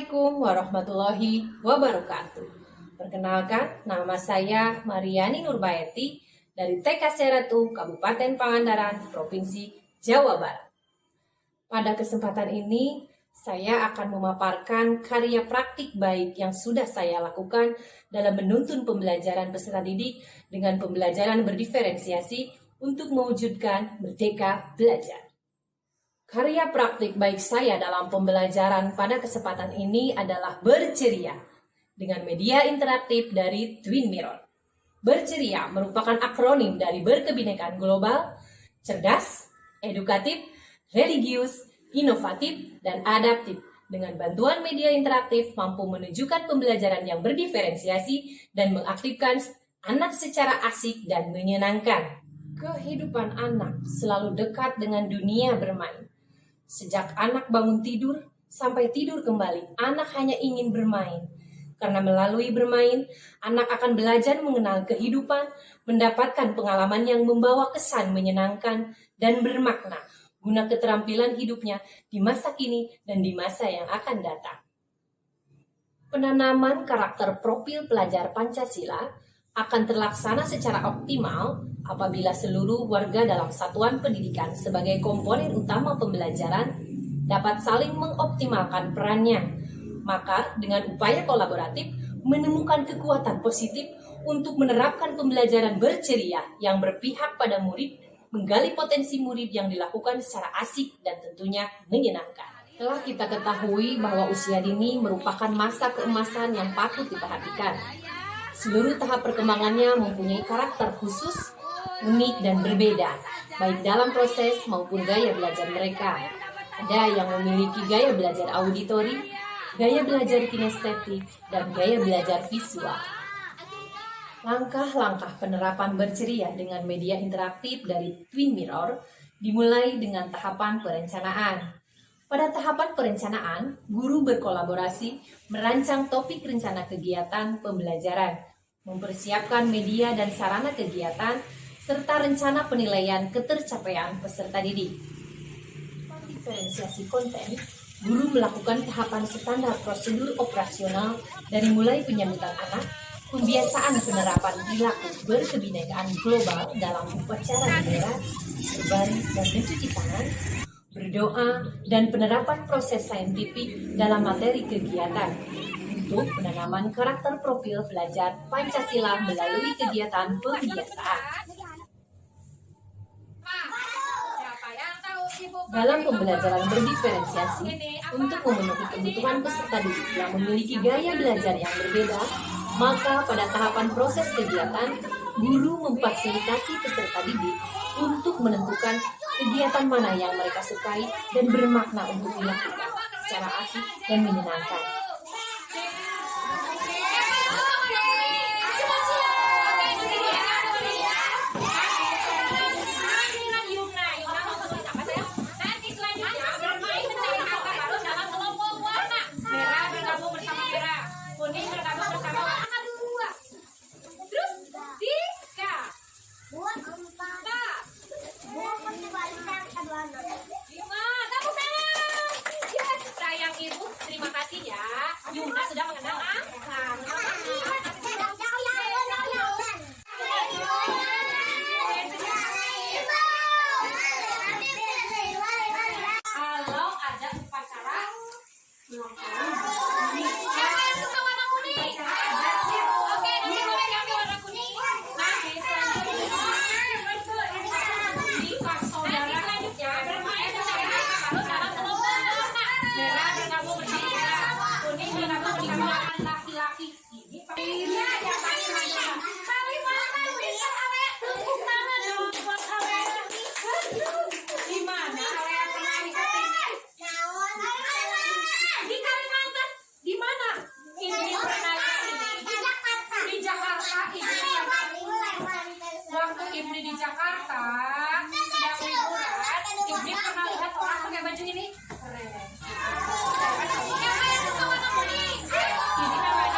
Assalamualaikum warahmatullahi wabarakatuh. Perkenalkan, nama saya Mariani Nurbayati dari TK Seratu, Kabupaten Pangandaran, Provinsi Jawa Barat. Pada kesempatan ini, saya akan memaparkan karya praktik baik yang sudah saya lakukan dalam menuntun pembelajaran peserta didik dengan pembelajaran berdiferensiasi untuk mewujudkan merdeka belajar. Karya praktik baik saya dalam pembelajaran pada kesempatan ini adalah berceria dengan media interaktif dari Twin Mirror. Berceria merupakan akronim dari berkebinekaan global, cerdas, edukatif, religius, inovatif, dan adaptif. Dengan bantuan media interaktif mampu menunjukkan pembelajaran yang berdiferensiasi dan mengaktifkan anak secara asik dan menyenangkan. Kehidupan anak selalu dekat dengan dunia bermain. Sejak anak bangun tidur sampai tidur kembali, anak hanya ingin bermain. Karena melalui bermain, anak akan belajar mengenal kehidupan, mendapatkan pengalaman yang membawa kesan menyenangkan dan bermakna, guna keterampilan hidupnya di masa kini dan di masa yang akan datang. Penanaman karakter profil pelajar Pancasila akan terlaksana secara optimal apabila seluruh warga dalam satuan pendidikan sebagai komponen utama pembelajaran dapat saling mengoptimalkan perannya. Maka dengan upaya kolaboratif menemukan kekuatan positif untuk menerapkan pembelajaran berceria yang berpihak pada murid, menggali potensi murid yang dilakukan secara asik dan tentunya menyenangkan. Telah kita ketahui bahwa usia dini merupakan masa keemasan yang patut diperhatikan. Seluruh tahap perkembangannya mempunyai karakter khusus, unik dan berbeda, baik dalam proses maupun gaya belajar mereka. Ada yang memiliki gaya belajar auditori, gaya belajar kinestetik, dan gaya belajar visual. Langkah-langkah penerapan berceria dengan media interaktif dari Twin Mirror dimulai dengan tahapan perencanaan. Pada tahapan perencanaan, guru berkolaborasi merancang topik rencana kegiatan pembelajaran, mempersiapkan media dan sarana kegiatan, serta rencana penilaian ketercapaian peserta didik. Diferensiasi konten, guru melakukan tahapan standar prosedur operasional dari mulai penyambutan anak, pembiasaan penerapan perilaku berkebinekaan global dalam upacara bendera, berbaris dan mencuci tangan, berdoa, dan penerapan proses saintifik dalam materi kegiatan untuk penanaman karakter profil pelajar Pancasila melalui kegiatan pembiasaan. Dalam pembelajaran berdiferensiasi, untuk memenuhi kebutuhan peserta didik yang memiliki gaya belajar yang berbeda, maka pada tahapan proses kegiatan, guru memfasilitasi peserta didik untuk menentukan kegiatan mana yang mereka sukai dan bermakna untuk dilakukan secara asik dan menyenangkan. Sayang ibu, terima kasih ya. Yuna sudah mengenal kalau ada upacara laki-laki ini gimana area pernah ikutin di Kalimantan, di mana ini pernah di Jakarta waktu Ibni di Jakarta sedang liburan, Ibni pernah lihat orang pakai baju ini keren. Ini namanya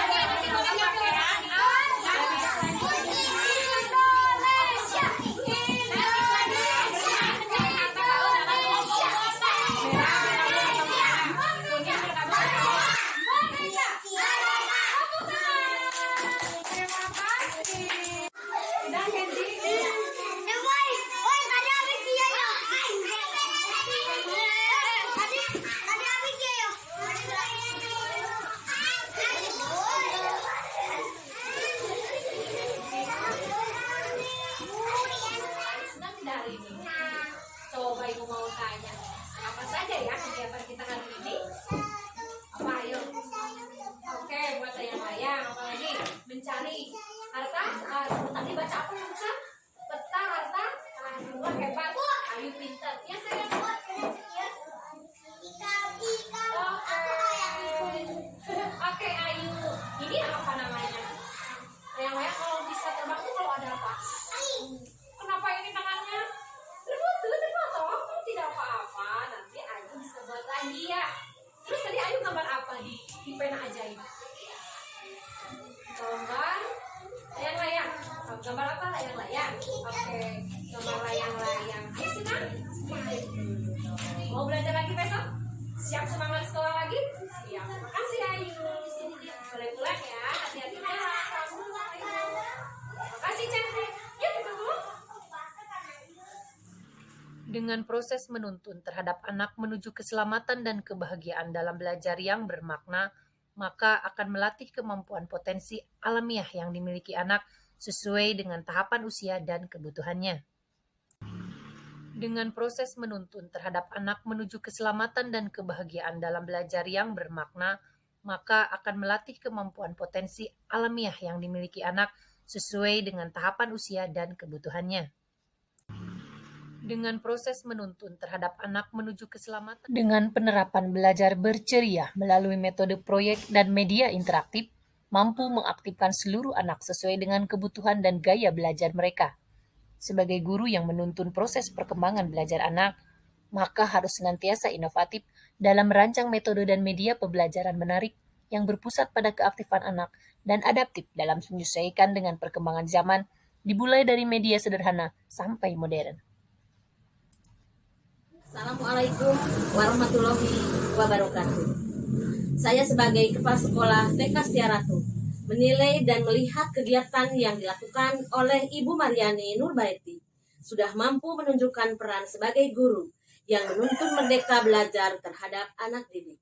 mau tanya apa saja ya kegiatan kita hari ini? Apa ayo? Oke, buat layang-layang, apalagi mencari harta. Tadi baca apa yang besar? Peta harta. Wah, hebat. Ayu pintar. Ya saya buat. Oke, Ayu. Ini apa namanya? Layang-layang kalau bisa terbang tuh kalau ada apa? Kenapa ini tangannya terpotong? Tidak apa-apa. Nanti Ayu bisa buat lagi ya. Terus tadi Ayu gambar apa di pena ajaib? Gambar layang-layang. Gambar apa layang-layang? Oke, gambar layang-layang. Ayo senang? Mau belajar lagi besok? Siap semangat sekolah lagi? Siap. Makasih Ayu. Boleh pulang ya. Hati-hati ya. Makasih cantik. Yuk kita pulang. Dengan proses menuntun terhadap anak menuju keselamatan dan kebahagiaan dalam belajar yang bermakna, maka akan melatih kemampuan potensi alamiah yang dimiliki anak sesuai dengan tahapan usia dan kebutuhannya. Dengan proses menuntun terhadap anak menuju keselamatan dan kebahagiaan dalam belajar yang bermakna, maka akan melatih kemampuan potensi alamiah yang dimiliki anak sesuai dengan tahapan usia dan kebutuhannya. Dengan proses menuntun terhadap anak menuju keselamatan dengan penerapan belajar berceria melalui metode proyek dan media interaktif, mampu mengaktifkan seluruh anak sesuai dengan kebutuhan dan gaya belajar mereka. Sebagai guru yang menuntun proses perkembangan belajar anak, maka harus senantiasa inovatif dalam merancang metode dan media pembelajaran menarik yang berpusat pada keaktifan anak dan adaptif dalam menyesuaikan dengan perkembangan zaman, dimulai dari media sederhana sampai modern. Assalamualaikum warahmatullahi wabarakatuh. Saya sebagai Kepala Sekolah TK Setiaratu menilai dan melihat kegiatan yang dilakukan oleh Ibu Mariani Nurbaiti sudah mampu menunjukkan peran sebagai guru yang menuntun merdeka belajar terhadap anak didik.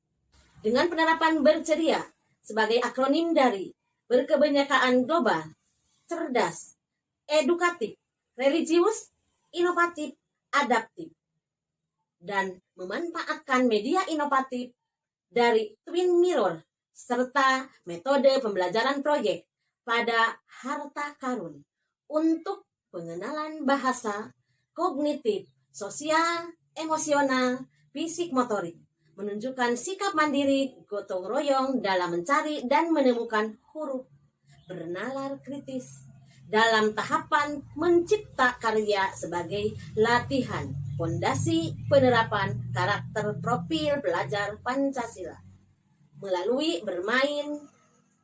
Dengan penerapan berceria sebagai akronim dari berkebinekaan global, cerdas, edukatif, religius, inovatif, adaptif, dan memanfaatkan media inovatif dari Twin Mirror serta metode pembelajaran proyek pada harta karun untuk pengenalan bahasa, kognitif, sosial, emosional, fisik motorik, menunjukkan sikap mandiri, gotong royong dalam mencari dan menemukan huruf, bernalar kritis dalam tahapan mencipta karya sebagai latihan fondasi penerapan karakter profil belajar Pancasila melalui bermain,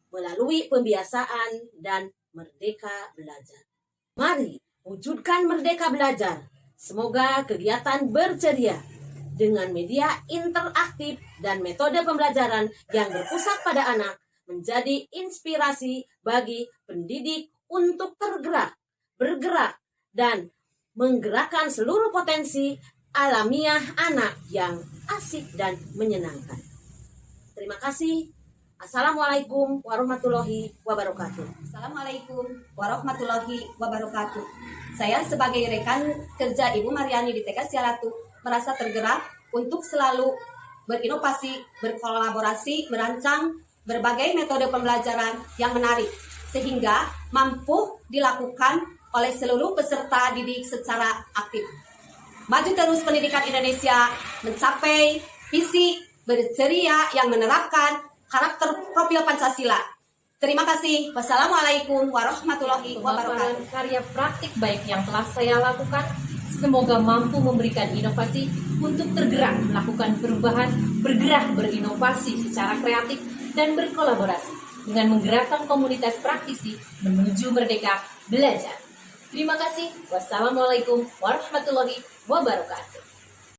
melalui pembiasaan, dan merdeka belajar. Mari wujudkan merdeka belajar. Semoga kegiatan berceria dengan media interaktif dan metode pembelajaran yang berpusat pada anak menjadi inspirasi bagi pendidik untuk tergerak, bergerak, dan menggerakkan seluruh potensi alamiah anak yang asik dan menyenangkan. Terima kasih. Assalamualaikum warahmatullahi wabarakatuh. Assalamualaikum warahmatullahi wabarakatuh. Saya sebagai rekan kerja Ibu Mariani di TK Setiaratu merasa tergerak untuk selalu berinovasi, berkolaborasi, merancang berbagai metode pembelajaran yang menarik sehingga mampu dilakukan oleh seluruh peserta didik secara aktif. Maju terus pendidikan Indonesia mencapai visi berceria yang menerapkan karakter profil Pancasila. Terima kasih. Wassalamualaikum warahmatullahi wabarakatuh. Karya praktik baik yang telah saya lakukan, semoga mampu memberikan inovasi untuk tergerak melakukan perubahan, bergerak berinovasi secara kreatif dan berkolaborasi dengan menggerakkan komunitas praktisi menuju merdeka belajar. Terima kasih. Wassalamualaikum warahmatullahi wabarakatuh.